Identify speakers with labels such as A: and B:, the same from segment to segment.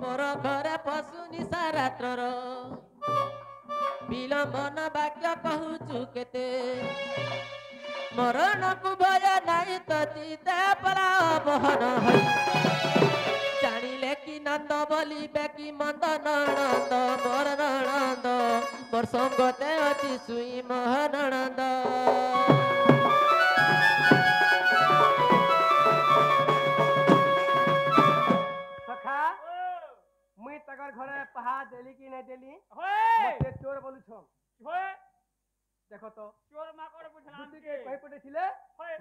A: पर घरे पशु निशा रात्रर विलंबन वाक्य कहूचु केते मरण को भय नहीं तो चिते परा बहन हई जानिले कि नंद बोलिबे कि मंद ननंद मोर ननंद मोर संगते अति सुई मोह ननंद
B: मुई तकर घरे पहा देली कि नहीं देली मते चोर बोलु छ होय देखो तो चोर माकड़ बुझलाम के कहि पटे छिले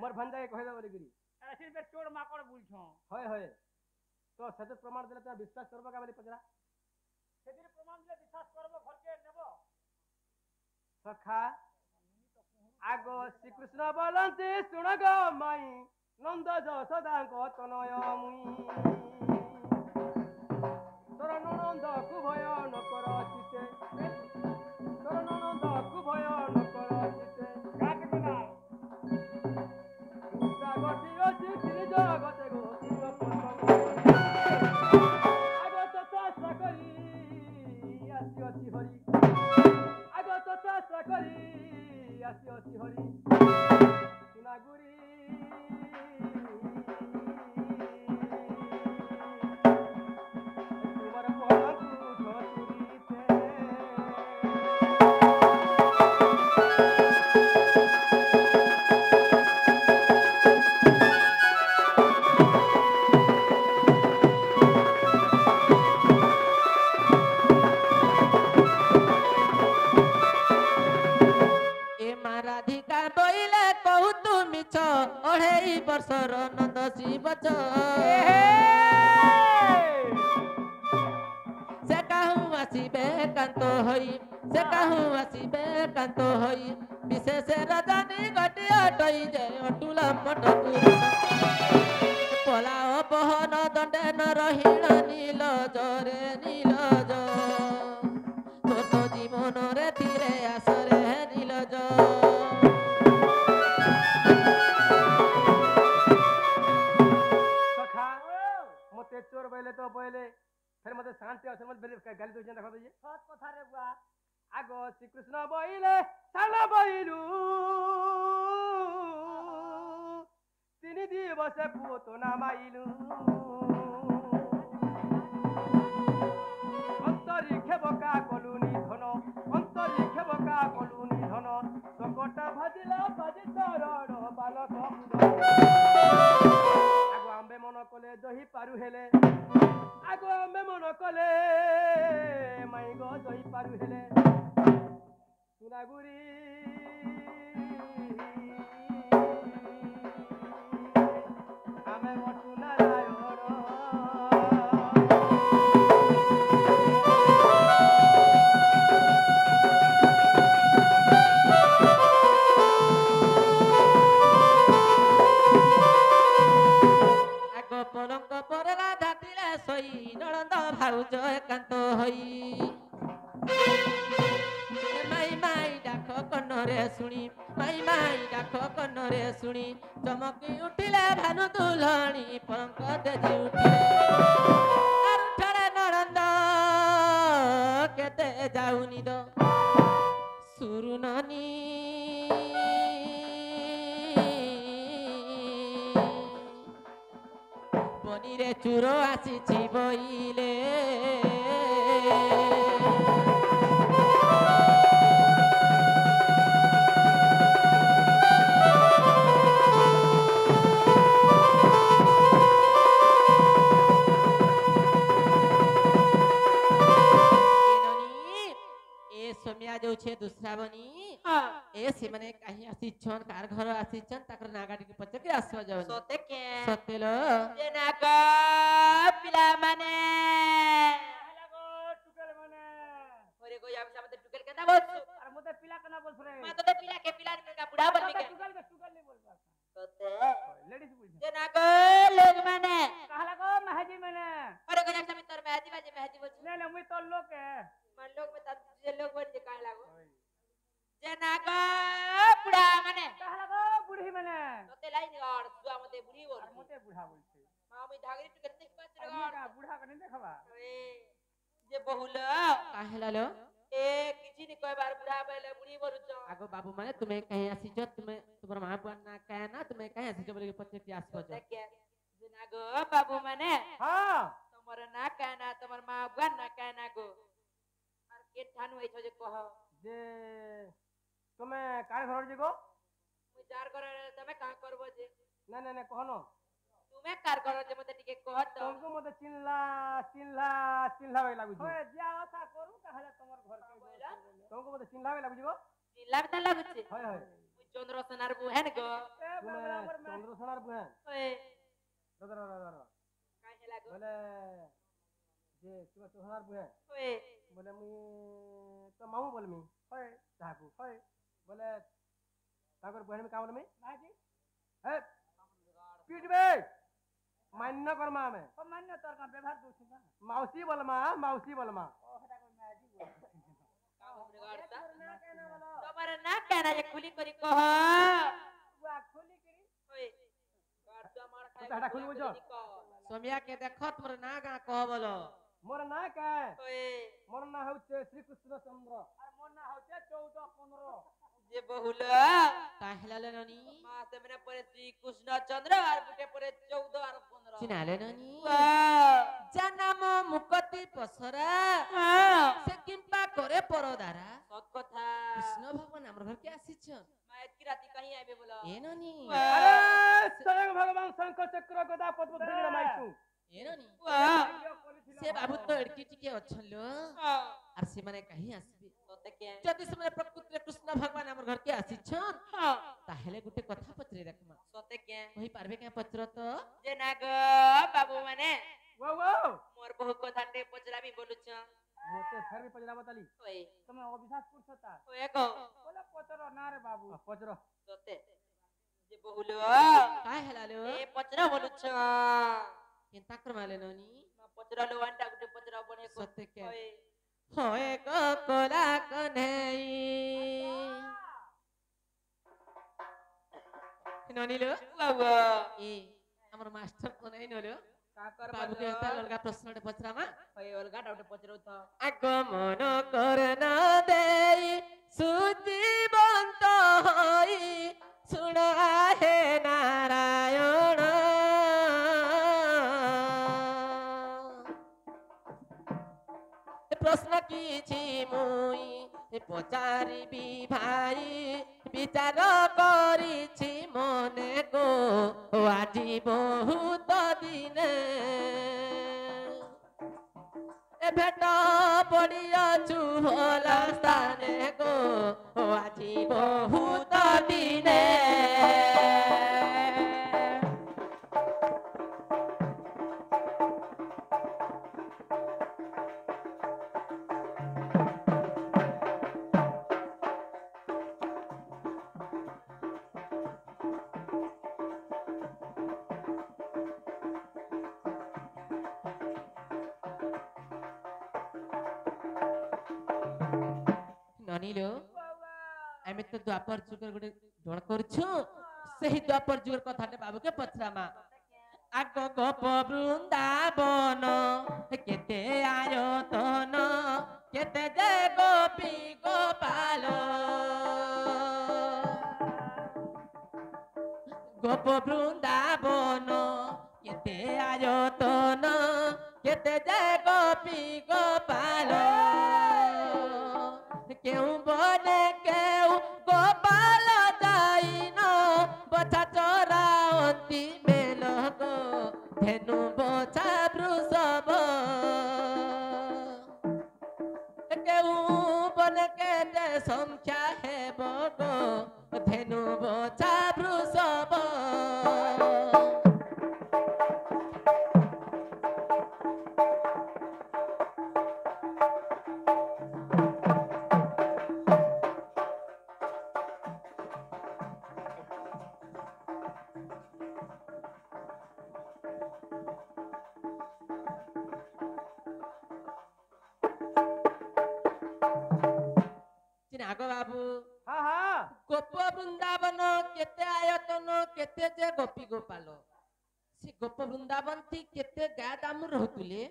B: मोर भंजा के कहि दे बोली गिरी ऐसे बे चोर माकड़ बुझ छ होय होय तो सत्य प्रमाण देले त विश्वास करबो का बोली पजरा सेतिर प्रमाण देले विश्वास करबो घर के नेबो सखा आगो श्री कृष्ण बोलंती सुन गो माई नंद जसोदा को तनय मुई नंद को भय न कर चिते तोर नंद को भय न कर चिते काट बना जगति अछि श्री जगत गो शिव पसंग आगत शास्त्र करी आसी अछि हरि आगत शास्त्र करी आसी अछि हरि सुनागुरी
A: वर्षर नंद शिवच से कहूँ आसबे कांत हई से कहूँ आसबे कांत हई विशेष रजनी गति अटई जे अटुल मटकु पलाओ बहन दंडे न रहीण नील जरे नील तोर तो जीवन रे फिरे आसरे नील
B: चोर बैले तो बैले फिर मते शांति असन मत बेले गाली तो देखा दइए सत कथा रे बुआ आगो श्री कृष्ण बैले साला बैलु तिनी दिवस पुत नामाइलु अंतरिक्ष बका कलुनी धन अंतरिक्ष बका कलुनी धन सकटा भाजिला भाजी चरण बालक आम्बे मन कले दही पारु हेले आगो आम्बे मन कले माई गो दही पारु हेले सुनागुरी आमे वटु नारायण
A: पलंक परला धातिले सोई ननंद भाउज एकांत हई माई माई डाक कन्नरे शुणी माई माई डाक कन्नरे शुणी चमकी उठिले भानु दुलहणी पलंक तेजी उठिले आरुठरे ननंद केते जाउनी दो सुरुननी बनीरे चूरो आसी बइले सोमिया जो छे दूसरा बनी ए से माने कहीं आसीछन कार घर आसीछन ताकर नागाटी के पचे के आसवा जावन सते के सते लो जे नागा पिला माने लागो टुकल माने ओरे को या मते टुकल केना बोल अरे मते पिला केना बोल रे मैं तो पिला के का बुढ़ा बन के टुकल नहीं बोल पाता सते लेडीज बोल जे नागा लोग माने कहा लागो महजी माने अरे को या तोर महजी महजी बोल नहीं मैं तो लोग के मन लोग में जे लोग बन जे काहे लागो जनागा बुढ़ा माने कहा लागो बुढ़ी माने तोते लाई निगार दुआ मते बुढ़ी बोल मते बुढ़ा बोलछे मामी धागरी टु कते पाछ रे का बुढ़ा का नहीं देखबा ए जे बहुल
C: काहेला लो
A: ए किछि नि कहबार बुढ़ा बेले बुढ़ी बरुच
C: आगो बाबू माने तुम्हें कहीं आसीचो तुम्हें तुम्हार मां बुआ ना कहे ना तुम्हें कहीं आसीचो बोले पचे की आसको जो
A: देखे जिना गो बाबू माने
B: हां
A: तमर ना कहना तमर मां बुआ ना कहना गो आर के ठानु होई छ जे कह
B: जे तुम्हें कार घर जे गो
A: मुई जार करे तमे का करबो जे
B: ना ना ना कहनो
A: तुमे कार करो जे मते टिके कह त
B: तुमको मते चिल्ला वे लागु
D: होय जा आशा करू कहले तमर घर के
A: बोला
B: तुमको मते चिल्ला वे लागु गो
A: जिल्ला बता लागुचे
B: हाय हाय
A: मुई चंद्र सेनार बु हेन गो
D: ए बराबर में
B: चंद्र सोनार बुआ
A: ओए
B: दादा
A: काहे लागो
B: बोले जे तुम सोनार बुआ
A: ओए
B: बोले मु तो मामू बोल मी
D: होय
B: ताकू
D: होय
B: बोले ताकर बहन में का बोल मी
D: नाजी
B: हे पीट बे मान्य कर मां में
D: ओ मान्य तोर का व्यवहार दोषी ना
B: मौसी बोल मां
D: ओ हटा कोई नाजी बोल ना कहना वाला
A: तमर ना कहना जे खुली करी कह
D: बुआ खोली करी
A: ओए कार तमर खाए
B: तो हटा खुली बुझो।
C: सोमिया के देखो तुम्हार ना गा कह बोलो
B: मोर ना का
A: ओए
B: मोर ना होते श्री कृष्ण चंद्र
D: और मन ना होते 14 15
A: जे बहुल
C: काहेला लो ननी
A: मां से मने परे श्री कृष्ण चंद्र आर गुटे परे 14 आर 15
C: चिनाले ननी
A: वाह
C: जन्म मुक्ति पसरा से किंपा करे परदारा
A: सत कथा
C: कृष्ण भगवान हमर घर के आसीछन
A: मैं इतकी राती कहीं आबे बोला
C: ए ननी
B: अरे स्वयं भगवान शंकर चक्र गदा पद्म धरि रमाइछु
C: ए ननी
A: वाह
C: से बाबू तो एड़की टिके अछन लो आर से माने कहीं आसीबे
A: सते के
C: जदि से माने प्रकृति कृष्ण भगवान हमर घर के आसीछन
A: हां
C: ताहेले गुटे कथा पत्रे रखमा
A: सते के
C: कहि पारबे के पत्र तो
A: जे ना गो बाबू माने
B: वो
A: मोर बहु कथा टे पचरामी बोलुछ
B: मोते फिर भी पजरा बताली
A: ओए
D: तुम्हें अविश्वास पुरुषता
A: ओए को
D: बोले पतरो ना रे बाबू
B: पजरो
A: सते जे बहुल
C: काहेला लो
A: ए पचरा बोलुछ
C: केनता करमाले ननी
A: पचरा लो वांटा गुटे पचरा बने को
C: सत्य के
A: ओए
C: होए कोला कन्हई ननी लो
A: बाबा
C: ए हमर मास्टर को नहीं नलो
A: का कर
C: बाबू के हता लड़का प्रश्न टे पचरामा
A: ओए ओलगा डाउट पचरो त
C: আগমন করনা দেই সুজীবন্ত হই শুনা হে নারায়ণ প্রশ্ন কিছু মুই পচারিবি ভাই বিচার করিছি মনে গো আজি বহুত দিনে ভেট পড়িয়াছু ভোলা স্থানে গো আজি বহুত দিনে ননিলো আমি তো দ্বাপর যুগের গোটে জোড় করছু সেই দ্বাপর যুগের কথাটা বাবুকে পচরামা আগ গোপ বৃন্দাবন কেতে আয়তন কেতে যে গোপী গোপাল গোপ বৃন্দাবন কেতে আয়তন কেতে যে গোপী গোপাল কেউ বনে কেউ গোপাল যাইন বছা চরা অতি মেল গো ধেনু বছা বৃষভ কেউ বনে কেতে সংখ্যা হেব গো ধেনু বছা বৃষভ চিনাগো বাবু
B: हाँ हाँ
C: গোপ বৃন্দাবন কেতে আয়তন কেতে যে গোপী গোপাল সে গোপ বৃন্দাবন থি কেতে গাঁ দাম রহুতুলে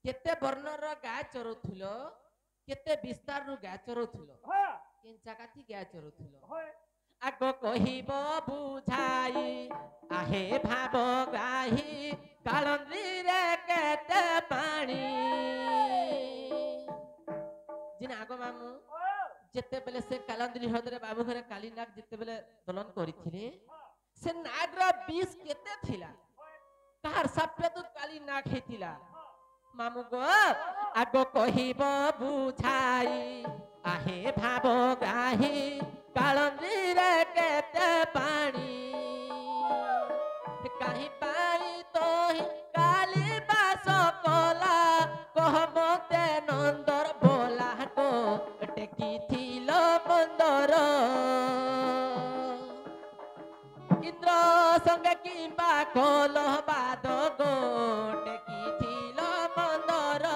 A: केते वर्णर गाय चरुथुलो केते विस्तार रु गाय चरुथुलो किन जागाथि गाय चरुथुलो आगो कहिबो बुझाई आहे भाव गाही कालंद्री रे केते पानी जिन आगो मामू जेते बेले से कालंद्री हदरे बाबू घरे काली नाग जेते बेले दलन करिथिले से नागर बीस केते थिला कार सप्पे तो काली नाग हेतिला मामू गो आगो कहिबो बुझाई आहे भाव गाही कालंद्री रे केते पानी काहे पाई तो काली बास कोला कह मते नंदर बोला को टेकी थिलो बंदर इंद्र संगे किंबा कोलो बाद गो टेकी थिलो बंदर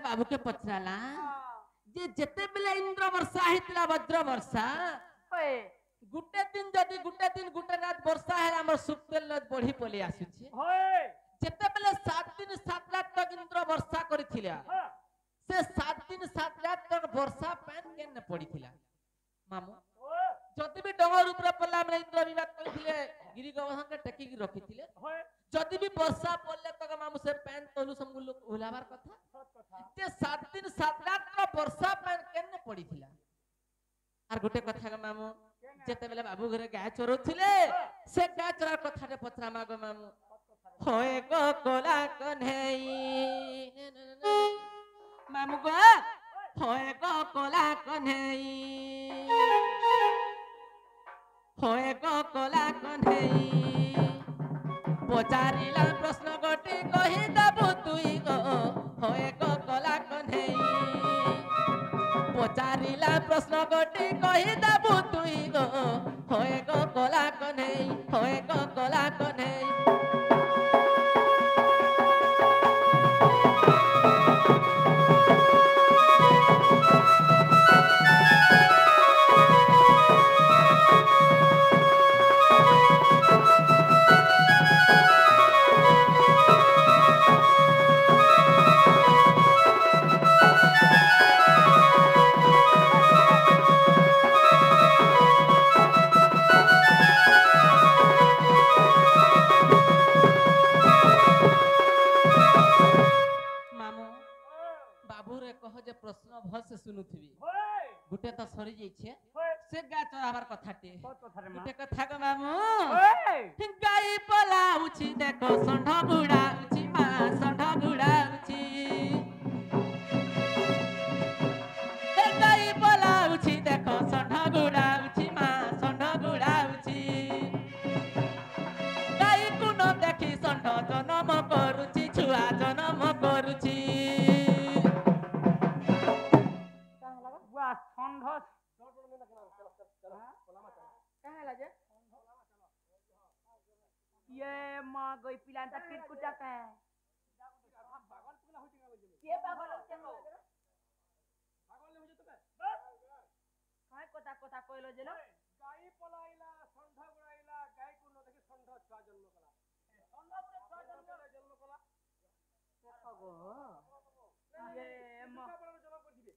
A: बाबू के पचराला जे जेते बेले इंद्र वर्षा हेतला वज्र वर्षा गुटे दिन गुटे रात वर्षा है हमर सुक्तेल नद बढ़ी पले आसुछि जेते बेले 7 दिन 7 रात तक इंद्र वर्षा करिथिला से 7 दिन 7 रात तक वर्षा पैन केन पड़िथिला मामू जदि भी डगर ऊपर पल्ला में इंद्र विवाद करिथिले गिरी गोवर्धन के टेकी की रखिथिले जदि भी वर्षा पड़ले तक मामू से पैन तलु समगुल ओलाबार कथा जे 7 दिन 7 रात का वर्षा पैन केन पड़िथिला आर गुटे कथा के मामू जेते बेले बाबू घरे गाय चरोथिले से गाय चरार कथा रे पत्रा मागो मामू होए गो कोला कन्हई मामू गो होए गो कोला कन्हई होए गो कोला कन्हई पचारिला प्रश्न गोटी कहि दबु तुई गो होए गो कोला कन्हई पचारिला प्रश्न गोटी कहि दबु तुई गो होए गो कोला कन्हई होए गो कोला कन्हई प्रश्न भल से सुनुथिबी गुटे तो सरी जाइछे से गाय चराबार कथाटे गुटे कथा को मामू गाय पलाउछि देखो संढ बुडाउछि मा संढ बुडाउछि गाय पलाउछि देखो संढ बुडाउछि मा संढ बुडाउछि गाय कुन देखि संढ जन्म करूछि छुआ जन्म करूछि
D: ये मां गई पिलान तक फिर कुछ आता है ये पागल हो चलो पागल हो जतो काय कोता कोता कोइलो जेलो गाई पलाइला संढ गुड़ाइला गाय को न देखि संढ छुआ जन्म कला संढ छुआ जन्म कला देखो ये मां जन्म कर दिबे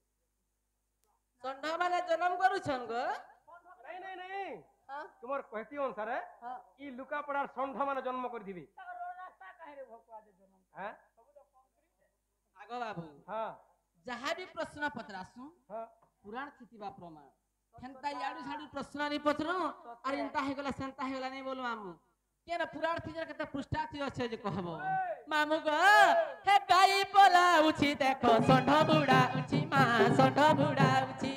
A: संढ माने जन्म करू छन गो
B: नहीं तुम्हार कहती अनुसार ई लुका पड़ार संढ माने जन्म कर दिबी
D: रास्ता काहे रे भोकवा दे जन्म
B: हैं
A: आगो बाबू
B: हां
A: जहा भी प्रश्न पत्रासु
B: हां
A: पुराण स्थिति बा प्रमाण हेंता याडू झाडू प्रश्न नहीं पचरो अरे एंता हे गला सेंता हे गला नहीं बोलू मामू केना पुराण थी जरा केता पृष्ठा थी अच्छे जे कहबो मामू गो हे गाई पला उछि देखो संढ बुडा उछि मा संढ बुडा उछि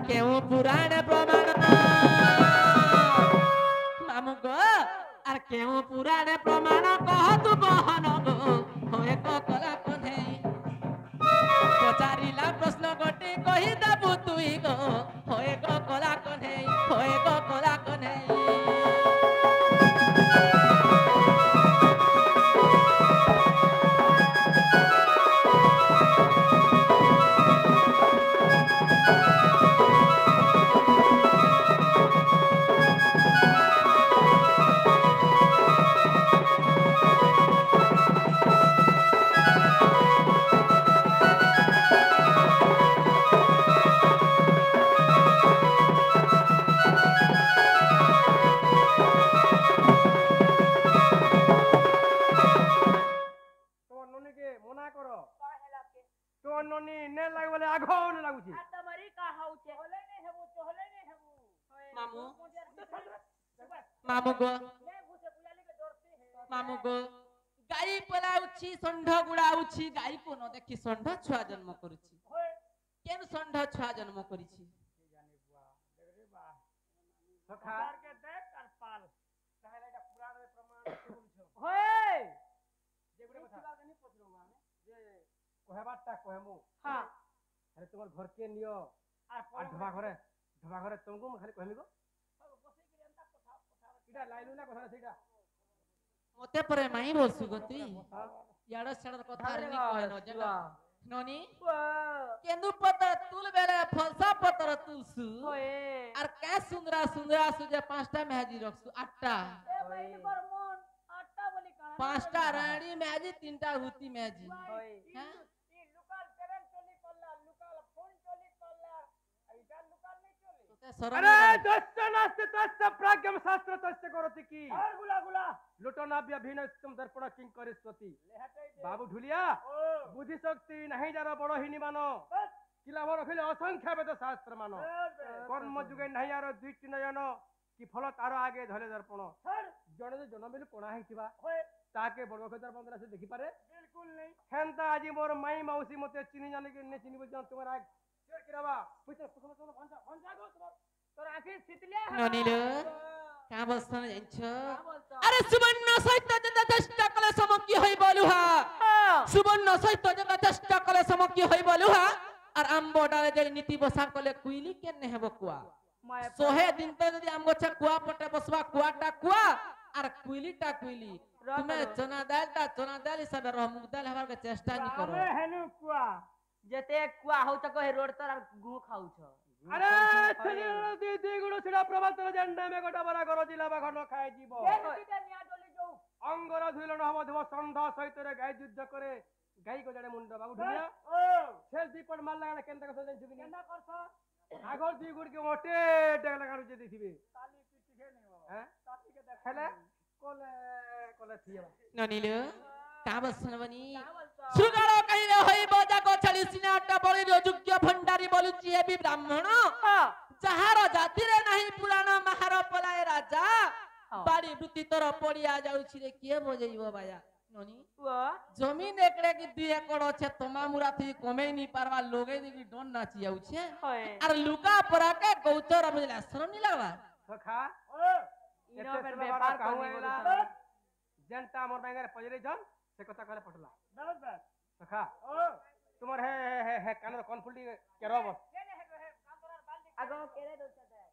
A: केउ पुराण प्रमाण मामू गो आर केउ पुराण प्रमाण कह तू बहन गो होए को कला कोने पचारिला प्रश्न गोटे कहि दबु तुई गो होए को कला कोने होए को कला कोने मामू गो गाई पलाउछि षंढ गुड़ाउछि गाई को न देखि षंढ छुआ जन्म करूछि केन षंढ छुआ जन्म करिछि
B: सरकार के देख और पाल कहले एटा पुराण में प्रमाण के बोलछो होय जे गुडे कथा नहीं पछरो जे कहबाटा कहमु हां अरे तुमर घर के नियो आ ढबा घरे तुमको खाली कहमी गो बसई के एंता कथा इडा लाइलु ना कथा सेटा
A: मते परे माई बोलसु गति याडो छडर कथा रे नि कहनो जगा ननी केंदु पतर तुल बेले फलसा पतर तुलसु होए आर का सुंदरा सुंदरा सुजे पांचटा मेहजी रखसु आठटा ए बहिन कर मन आठटा बोली कहा पांचटा रानी मेहजी तीनटा हुती मेहजी होए हां ई लुकाल ट्रेन चली करला लुकाल फोन चली करला इटा लुकाल नहीं चली
B: अरे दस्य नास्ते तस्य प्राज्ञम शास्त्र तस्य करोति की और गुला लुटनाभ्य भिन्नस्तम दर्पण किं करिस्वती बाबू ढुलिया बुद्धि शक्ति नहीं जारा बड़ हिनी मानो किला भर रखिले असंख्य वेद शास्त्र मानो कर्म जुगे नहीं यार दृष्टि नयन कि फल तार आगे धले दर्पण जने जे जन्म बेलु कोना हिथिबा ताके बड़ खतर बंदरा से देखि पारे बिल्कुल नहीं हेंता आजी मोर माई मौसी मते चिनी जाने के ने चिनी बुझान तुम्हारा शेर किरावा पुछ भंजा गो तोर आखी सितलिया
A: ननीलो का बसन जान्छ अरे सुवर्ण सहित जता चेष्टा कले समकी होई बोलुहा सुवर्ण सहित जता चेष्टा कले समकी होई बोलुहा আর আম্ব ডালে যে নীতি বসা কলে কুইলি কেন হেব কুয়া সোহে দিন তো যদি আম গছে কুয়া পটে বসবা কুয়াটা কুয়া আর কুইলিটা কুইলি তুমি চনা দাল হিসাবে রহ মুগ দাল হবার চেষ্টা নি করো
D: আমি হেনু কুয়া যেতে কুয়া হউ তো কহে रोड तर गु खाउछ
B: अरे चली दीदी गुडो छिडा प्रभातर झंडा में गोटा बरा करो जिला बाखन खाए जीव
D: ए नीतिटा निया डोली जो
B: अंगर धुलन हम धव संधा सहित रे गाय युद्ध करे गाई को जड़े मुंड बाबू ढुलिया छेल दीपट मार लगा केनता को सजन जुगिनी केना करछ आगर दी गुड के मोटे डेग लगा जे दिथिबे ताली पिटी के नहीं हो हैं ताली के देखले कोले थिया
A: ननीलो का बसनवनी सुगालो कहिरे होइबो जाको छली सिनाटा बळी योग्य भंडारी बोलुची हे बि ब्राह्मण जहार जाति रे नाही पुराण महार पलाय राजा बाड़ी वृत्ति तर पड़िया जाउछि रे के बजेइबो बाया ननी जमीन एकड़े की 2 एकड़ छे तमा मुरा थी कमे नी पारवा लोगे की डोन नाची जाउ छे अर लुका परा के गौचर बुझला शरम नी लागबा
B: सखा
D: इनो पर व्यापार करनी
B: जनता मोर बैंगर पजरे जन से कथा कहले पटला बस सखा तुमर है कान कोन फुल्डी के रब
D: आगो केरे दोछते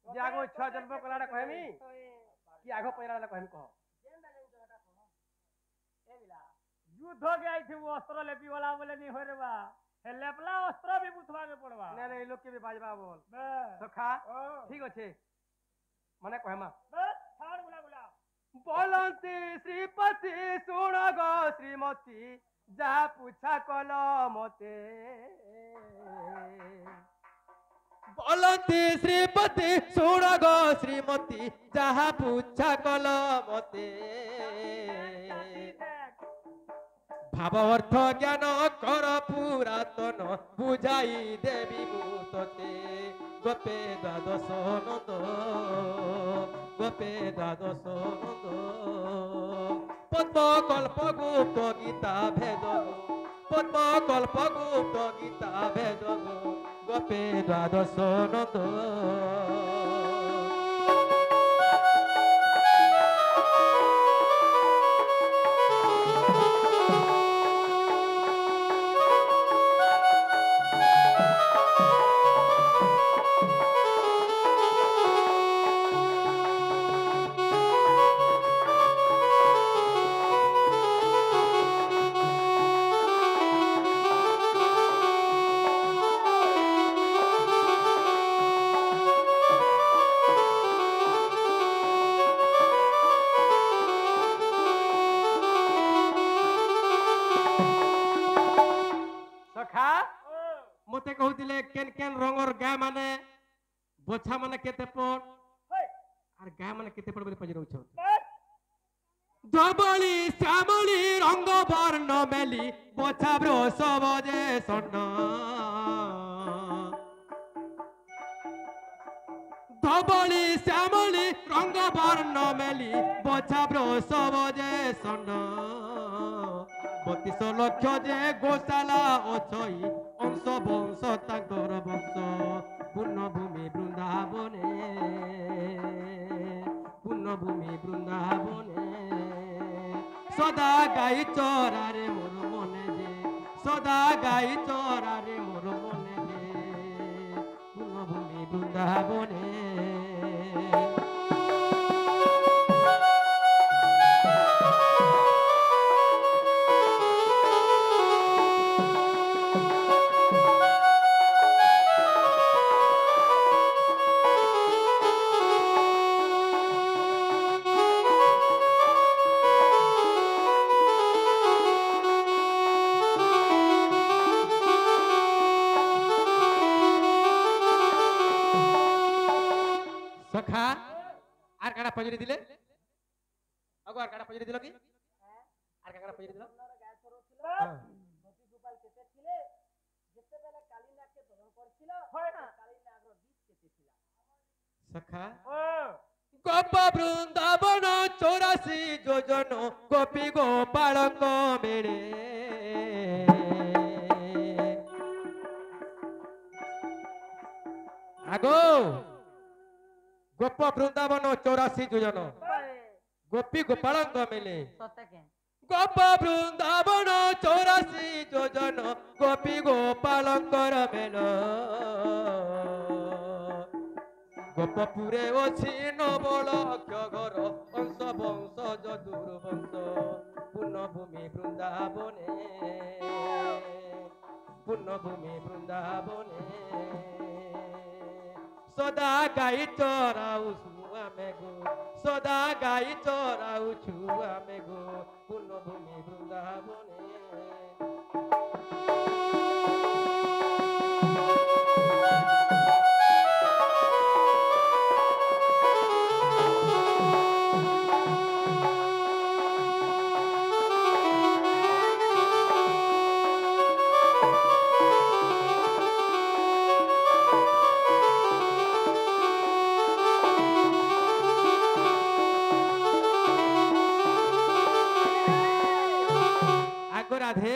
B: जे आगो छ जन्म कलाडा कहमी कि आगो पैराला कहमी कह युद्ध हो गया थी वो अस्त्र लेपी वाला बोले नहीं हो रे बा हे लेपला अस्त्र भी बुथवा में पड़वा ने रे लोग के भी बाजबा बोल सखा ठीक अछि माने कहमा बस छाड़ गुला बोलंती श्रीपति सुन गो श्रीमती जा पूछा कल मते बोलंती श्रीपति सुन गो श्रीमती जा पूछा कल मते भाव अर्थ ज्ञान कर पुरातन बुझाई देवी मुतते गोपे द्वादश नंद पद्म कल्प गुप्त गीता भेद पद्म कल्प गुप्त गीता भेद
C: গোপে দ্বাদশ নন্দ
B: सखा मते कहूतिले केन केन रंगर गाय माने बोछा माने केते पड़ आर गाय माने केते पड़ बोली पजरौ छ धबली श्यामली रंग वर्ण मेली बोछा ब्रो सबजे सन्न धबली श्यामली रंग वर्ण मेली बोछा ब्रो सबजे सन्न 32 লক্ষ যে গোশালা অছই অংশ বংশ তাঙ্কর বংশ পূর্ণভূমি বৃন্দাবনে সদা গাই চরারে মোর মনে যে সদা গাই চরারে মোর মনে যে পূর্ণভূমি বৃন্দাবনে सखा आर काडा पजरी दिले अगो आर काडा पजरी दिलो की आर काडा पजरी दिलो
D: गाय छोरो छिलो गोपी गोपाल केते छिले जेते बेले कालीनाग के दहन करछिल कालीनाग रो बीच केते छिला
B: सखा गोप बृंदावन 84 योजन गोपी गोपाल को मेरे आगो गोप बृंदावन 84 योजन गोपी गोपाल मिले गोप बृंदावन 84 योजन गोपी गोपाल मेल गोपपुरे अच्छी नवल घर अंश वंश जदुर वंश पूर्णभूमि बृंदावने सदा गाई चराऊ आमे गो सदा गाई चराऊ आमे गो पूर्णभूमि बृंदावने राधे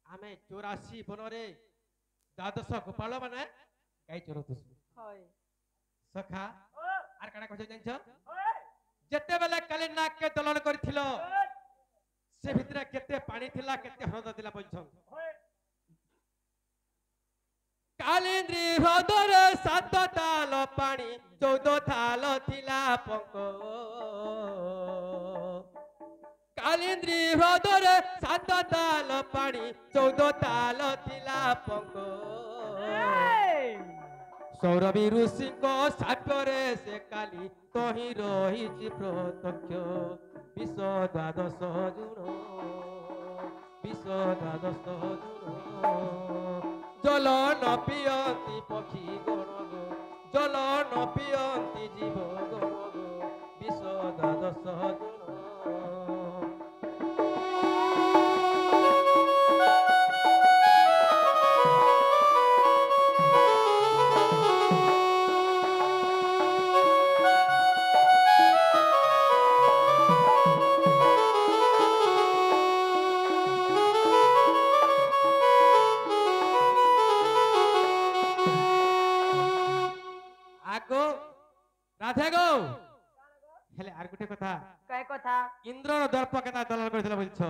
B: आमे 84 बनरे द्वादश गोपाल माने गाई चरतुसु सखा आर काना कहै जानछ जते बेले काली नाग के दलन करथिलो से भितरे केते पानी थिला केते हरद दिला पछन कालिंद्री हृदर 7 ताल पानी 14 थाल थिला पंको कालिंद्री हृदर 7 ताल पानी 14 ताल थिला पंको सौरवी ऋषि को सापरे से काली तही रही प्रत्यक्ष विश्व द्वादश जुण जल न पियंती पक्षी गण गो जल न पियंती जीव गण गो विश्व द्वादश जुण
C: রাধে গো হেলে আর গুটে কথা
D: কাই কথা
C: ইন্দ্রর দর্প কেতা দলাল করেছিল বলছ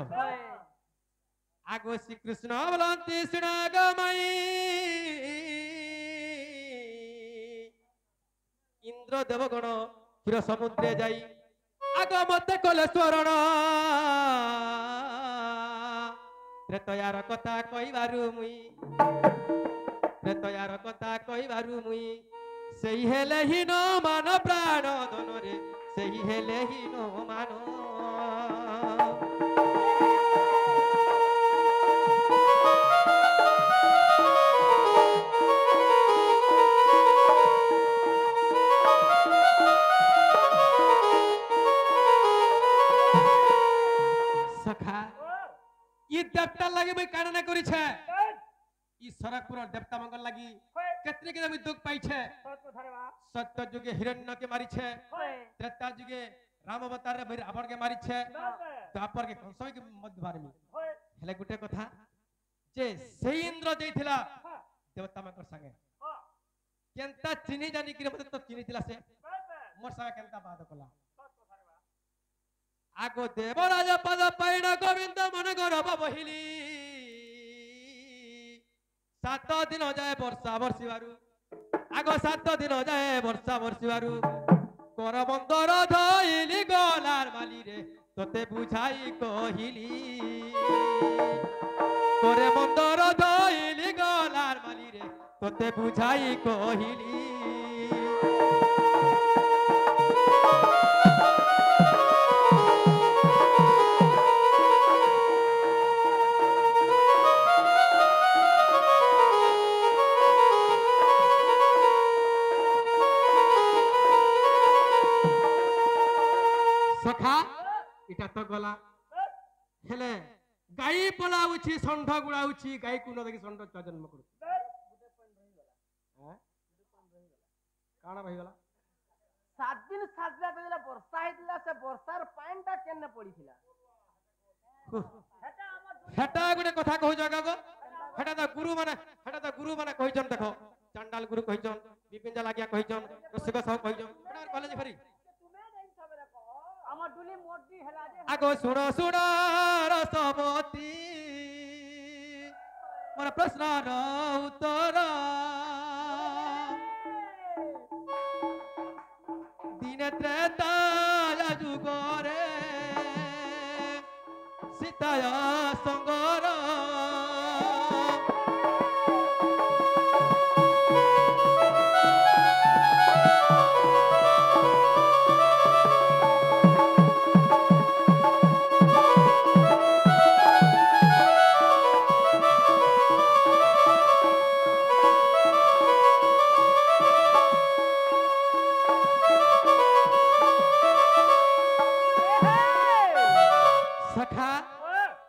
C: আগো শ্রীকৃষ্ণ বলন্তি শুনা গো মাই ইন্দ্র দেবগণ ক্ষীর সমুদ্রে যাই আগ মতে কলে স্মরণ ত্রেতয়ার কথা কইবারু মুই ত্রেতয়ার কথা কইবারু মুই সেই হেলে হীন মান প্রাণ ধনরে সেই হেলে হীন মান সখা ই দেবতার লাগি মই কারণে করিছে ই সরকপুর দেবতা মঙ্গল লাগি কেতনে কে আমি দুঃখ পাইছে সত্য যুগে হিরণ্যকে মারিছে ত্রেতা যুগে রাম অবতারে বৈর রাবণকে মারিছে দ্বাপরকে কংসকে মধ্য মারিমি হেলে গুটে কথা যে সেই ইন্দ্র যাইছিলা দেবতা মঙ্গল সঙ্গে কেনতা চিনি জানি কি মতে তো চিনি দিলা সে মোর সঙ্গে কেনতা বাদ কলা আগো দেবরাজ পদ পাইণ গোবিন্দ মন গৌরব বহিলি 7 দিন যায় বর্ষা বর্ষিবারু আগ 7 দিন যায় বর্ষা বর্ষিবারু করবন্দর ধইলি গলার মালি রে তোতে বুঝাই কহিলি করে মন্দর ধইলি গলার মালি রে তোতে বুঝাই কহিলি সখা এটা তো গলা হেলে গাই পলাউছি ষণ্ঢ গুড়াউছি গাই কুন দেখি ষণ্ঢ ছুয়া জন্ম করুছি কাଣା রহিগলা
D: 7 দিন 7 রাত হইলা বর্ষা হইতিলা সে বর্ষার পানিটা কেনে পড়িছিলা
C: হেটা গুটে কথা কহুছ গো হেটা তো গুরু মানে কহিছন দেখো চান্ডাল গুরু কহিছন বিপিন লাগিয়া কহিছন রসিক সাহ কহিছন হেটা কলেজ ফেরি
D: আমার ডুলি মোডি হেলা যে
C: আগো শুনো শুনো রসবতী মোর প্রশ্নর উত্তর দিনে ত্রেতা যুগরে সীতায় সঙ্গর सखा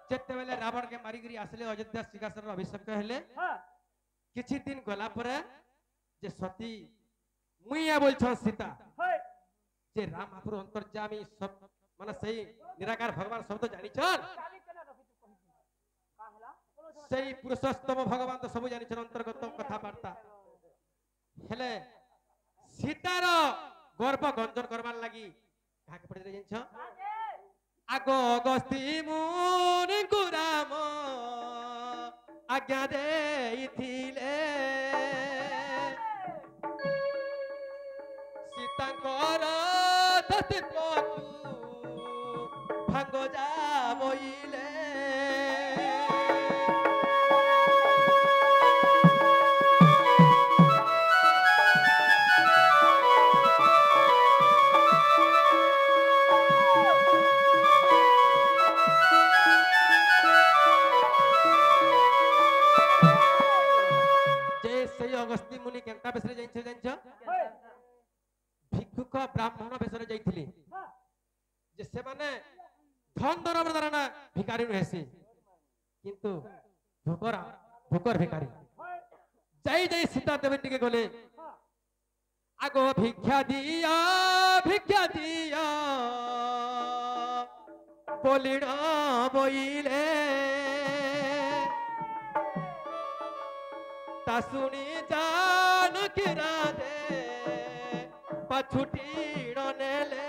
C: जेतेबेले रावण के मारी गिरी आसले अयोध्या सिंहासन अभिषेक हेले किछि दिन गला परे जे सती मुइया बोलछन सीता जे राम आपरो अंतर्जामी सब माने सही निराकार भगवान सब तो जानि छन सही पुरुषोत्तम भगवान तो सब जानि छन अंतर्गत कथा वार्ता हेले सीतार गर्भ गंजन करबार लागि काके पड़े जानि छ আগো গস্তি মুনি গুরাম আজ্ঞা দেইছিলে সীতাঙ্কর দতিত্বকু ভাঙ্গ যাবইলে अगस्ती मुनि केंता बेसरे जाइछे जानछ भिक्षुक ब्राह्मण बेसरे जाइथिले जे से माने धन दरबर दरना भिखारी हेसी किंतु भोकर भिखारी जाई जाई सीता देवी टिके गले आगो भिक्षा दिया बोलिना बोइले ता सुनी जानकी राधे বাবা ছুটি নেলে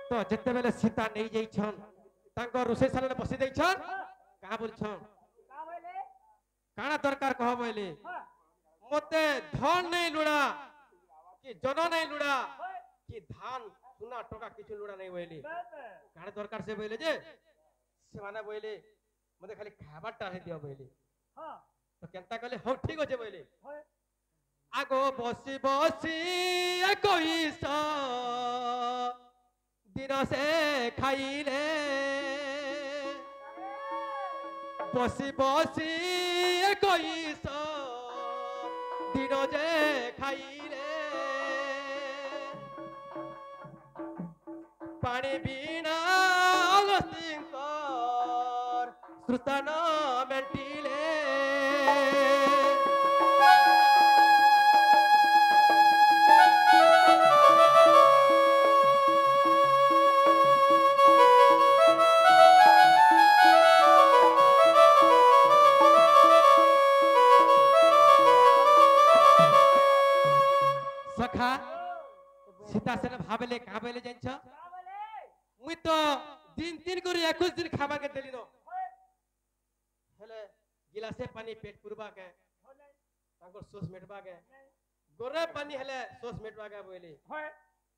C: তো যেতেবেলে সীতা নেই যাইছন তাঙ্ক ରୋଷେଇ ଶାଳରେ ବସି ଦେଇଛନ୍ କାଁ ବୋଲଛନ୍ କାଣା ଦରକାର କହ ବୋଇଲେ ମତେ ଧନ ନେଇ ଲୁଡ଼ା କି ଜନ ନେଇ ଲୁଡ଼ା କି ଧାନ ସୁନା ଟଙ୍କା କିଛି ଲୁଡ଼ା ନେଇ ବୋଇଲେ କାଣା ଦରକାର ସେ ବୋଇଲେ ଯେ ସେମାନେ ବୋଇଲେ ମତେ ଖାଲି ଖାଇବାରଟା ହିଁ ଦିଅ ବୋଇଲେ ତ କେନ୍ତା କଲେ ହଉ ଠିକ ଅଛି ବୋଇଲେ ଆଗ ବସି ବସି ଏକୋଇଶ ଦିନ ସେ ଖାଇଲେ বসি বসি একোইশ দিন যে খাইলে পানি বিনা অগস্তিঙ্কর শ্রুতন মেটিলে सखा सीता से भाबले का बोले जानछ मुई तो दिन दिन करी 21 दिन खाबा के देली नो हेले गिलासे पानी पेट पुरबा के ताको सोस मेटबा के गोरे पानी हेले सोस मेटबा के बोले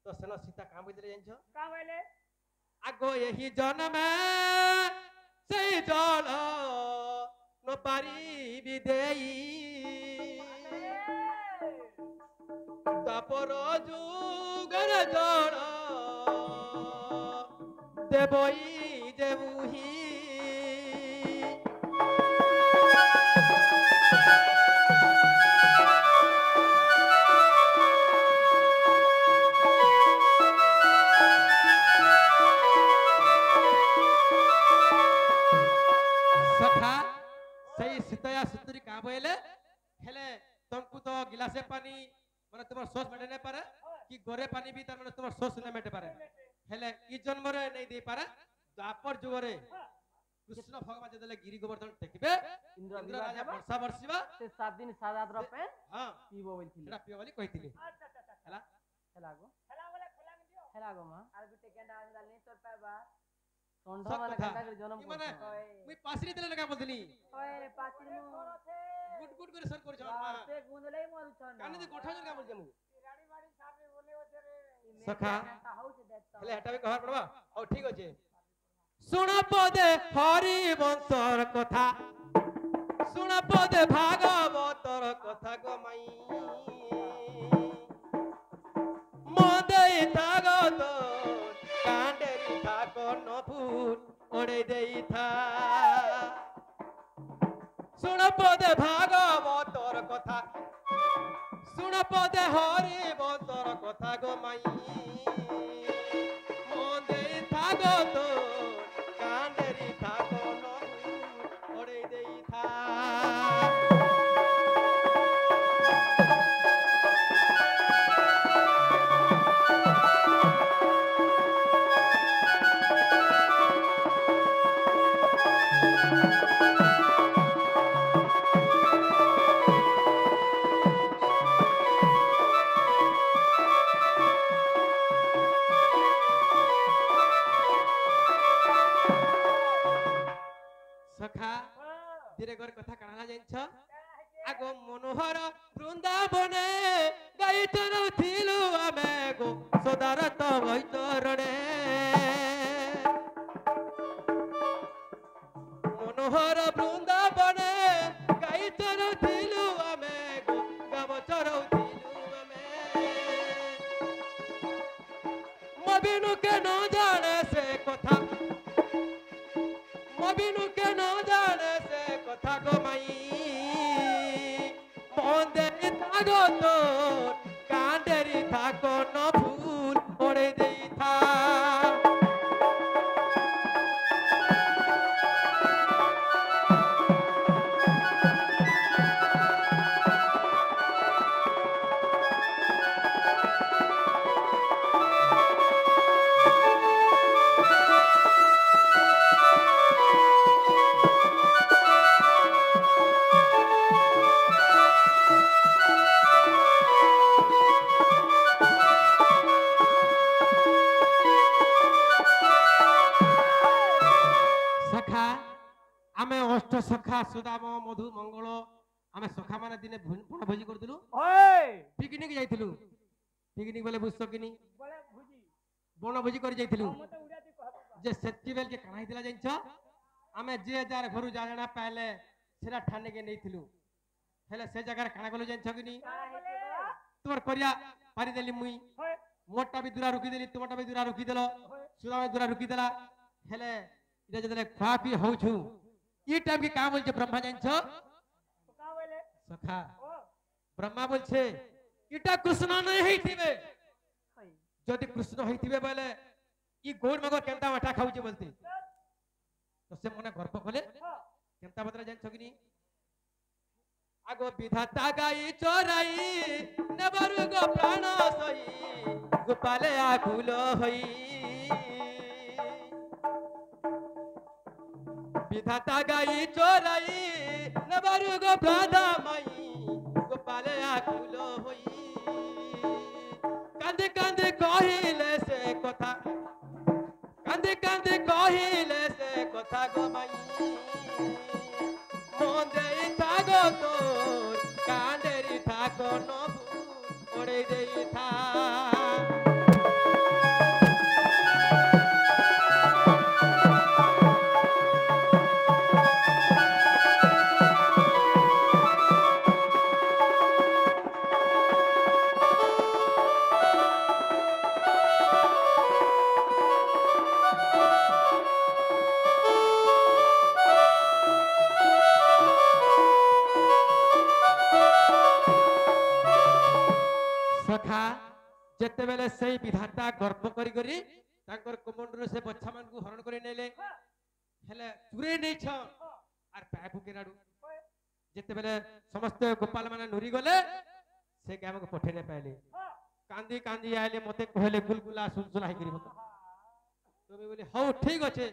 C: तो सना सीता का बोले जानछ का बोले आगो यही जन्म से जल न पारी विदेई তাপর যুগের জড় দেবই দেবুহি सखा सही सीतया सुतरी का बोले हेले तुमको तो गिलासे पानी মানে তোমার সোস মেটে না পারে কি গরে পানি বি তার মানে তোমার সোস না মেটে পারে হেলে ই জন্মরে নাই দেই পারে দ্বাপর যুগরে কৃষ্ণ ভগবান যেতলে গিরি গোবর্ধন টেকিবে ইন্দ্র রাজা বর্ষা বর্ষিবা
D: সে 7 দিন 7 রাত রপে
C: হ্যাঁ
D: পিবো বলছিল
C: সেটা পিও বলি কইতিলি হেলা
D: হেলাগো হেলাগো মা আর গুটে কেন্ডা আনদাল নি তোর পাবা সন্ধ্যা
C: সব
D: মানে
C: কথা।
D: কেন্ডা করে জন্ম
C: কি মানে
D: করছে
C: মুই পাসরি দিলে লাগা বলতিনি
D: ওই পাচির মু
C: গুড গুড করে সর করছ মা
D: সে গুন্দলেই মরুছ না
C: কানে দি গোঠা জনকা বলছে মু
D: গাড়ি বাড়ি সামনে বলে ওছে রে
C: সখা
D: হাউছে দেখতা
C: হেলে হেটা বি কহার পড়বা ও ঠিক আছে শুণ পদে হরি বংশর কথা শুণ পদে ভাগবতর কথা গো মাই মদেই থাগত কান্ডেরি থাক নফুল ওড়ে দেই থা শুণ পদে ভাগবতর কথা শুণ পদে হরি বংশর কথা গো মাই মদেই থাগত কান্ডেরি থাক নফুল ওড়ে দেই থা सखा धीरे कर कथा काना जानिछ आगो मनोहर वृंदावने गाई चरौथिलु आमे गो सदारत गैतरणे मनोहर वृंदावने गाई चरौथिलु आमे गो गाव चरौथिलु आमे मबिनु के न जाने से कथा মবিনু কে ন জানে সে কথা গো মাই মন্দে থাগত কান্ডেরি থাক ন ফুল ওড়ে দেই থা सुदाम मधु मंगल आमे सखा माने दिने बण भोजी करदिलु
B: ओए
C: पिकनिक जाइथिलु पिकनिक बेले बुझ सकिनी
B: बोले भुजी
C: बण भोजी कर जाइथिलु
B: मते उड़ाती कहबा
C: जे सेति बेल के काना हितला जाइछ आमे जे जार घरु जाना पाले सेरा ठाने के नैथिलु हेले से जगह काना गलो जाइछ किनी तोर करिया पारी देली मुई
B: होय
C: मोटा भी दूरा रुकी देली तुमटा भी दूरा रुकी देलो सुदाम दूरा रुकी देला हेले इरा जदले खा पी होछु ई टाइम के का बोल छे ब्रह्मा जाइछ
B: का बोले
C: सखा
B: ओ
C: ब्रह्मा बोल छे इटा कृष्ण नहीं हेतिबे
B: हाय
C: जदि कृष्ण हेतिबे बोले ई गोड़ मगर केंता माठा खाउ छे बोलते तो से मने गर्व कले केंता बदरा जाइछ किनी आगो विधाता गाई चोराई नबरु गो प्राण सई गोपाले आकुल होई विधाता गाई चोराई नबरु गो प्राण मई गोपाले आकुल होई कांदे कांदे कहिले से कथा कांदे कांदे कहिले से कथा गो मई मोंदे थागो तो कांडेरी थागो नबु ओड़े देई था सखा जेते बेले सही विधाता गर्भ करी करी तांकर कमंडर से बच्चा मान को हरण करे नेले हेले चुरे नै छ आर पापु केराडू जेते बेले समस्त गोपाल माने नुरी गले से के हमको पठे नै पाइले कांदी कांदी आइले मते कहले गुलगुला सुनसुना ही करी मत तबे बोले हो ठीक अछि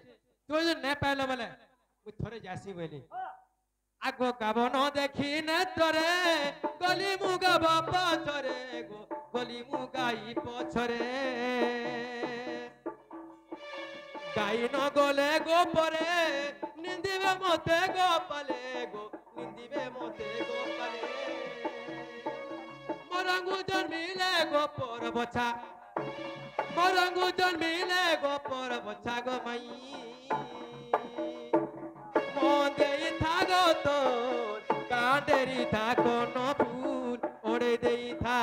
C: तो जे नै पाइलो बोले मु थरे जासी बोले आगो गाबन देखि न तोरे गली मुगा बापा छरे गो गली मुगाई पछरे गाई न गले गो परे निंदिबे मते गो पाले गो निंदिबे मते गो पाले मोरंगु जन्मिले गो पर बचा मोरंगु जन्मिले गो पर बचा गो मई मोंदे थागो तो कांडेरी थागो न फूल ओड़े देई था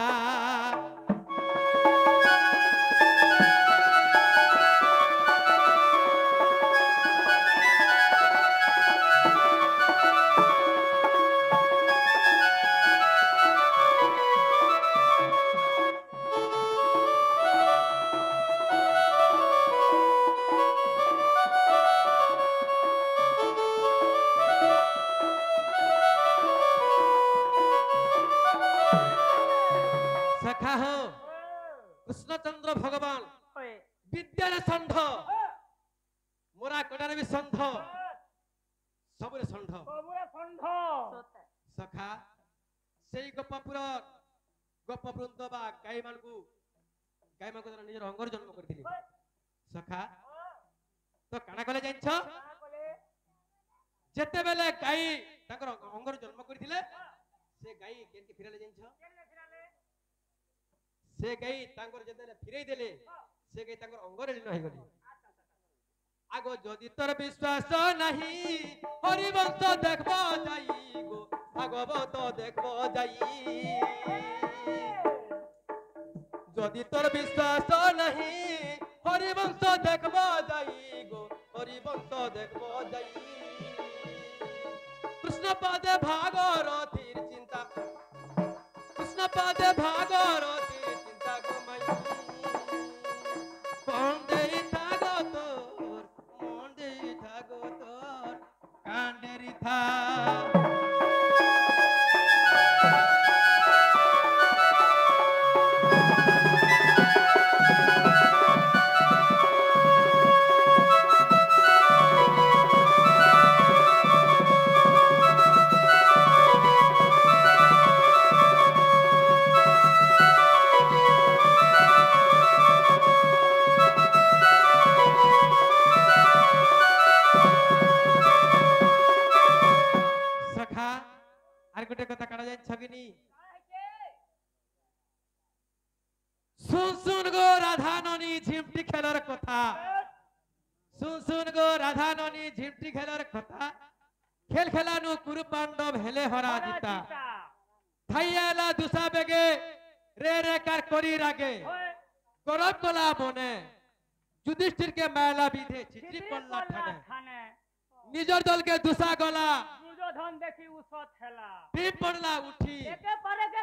C: सखा हो कृष्णचंद्र भगवान
B: ओए
C: विद्यारे षंढ मोरा कडारे भी षंढ सबरे षंढ
B: सबुरा षंढ
C: सखा सेई गोपपुर गोपवृंद बा गाई मानकु निजर अंगर जन्म करथिले सखा तो काना कले जाइछ जेते बेले गाई ताकर अंगर जन्म करथिले से गाई केन के फिराले जाइछ से गई तांकर जदले फिरै देले से गई तांकर अंगरे लीन होई गली आगो जदि तोर विश्वास नाही हरिवंश देखबो जाई गो भागवत देखबो जाई जदि तोर विश्वास नाही हरिवंश देखबो जाई गो हरिवंश देखबो जाई कृष्ण पादे भागरथीर चिंता कृष्ण पादे भागरथीर चिंता गमई कोंडे थागो तोर मोंडे थागो तोर कांडेरी था খেলর কথা শুন শুন গো রাধা ননি ঝিমটি খেলর কথা খেল খেলানু কুরু পাণ্ডব হেলে হরা জিতা থাইয়ালা দুসা বেগে রে রে কার করি রাগে করব কলা মনে যুধিষ্ঠির কে মেলা বিধে চিঠি করলা ঠানে নিজর দলকে দুসা গলা
D: দুর্যোধন দেখি উসত খেলা
C: টিপ পড়লা উঠি
D: একেবারে কে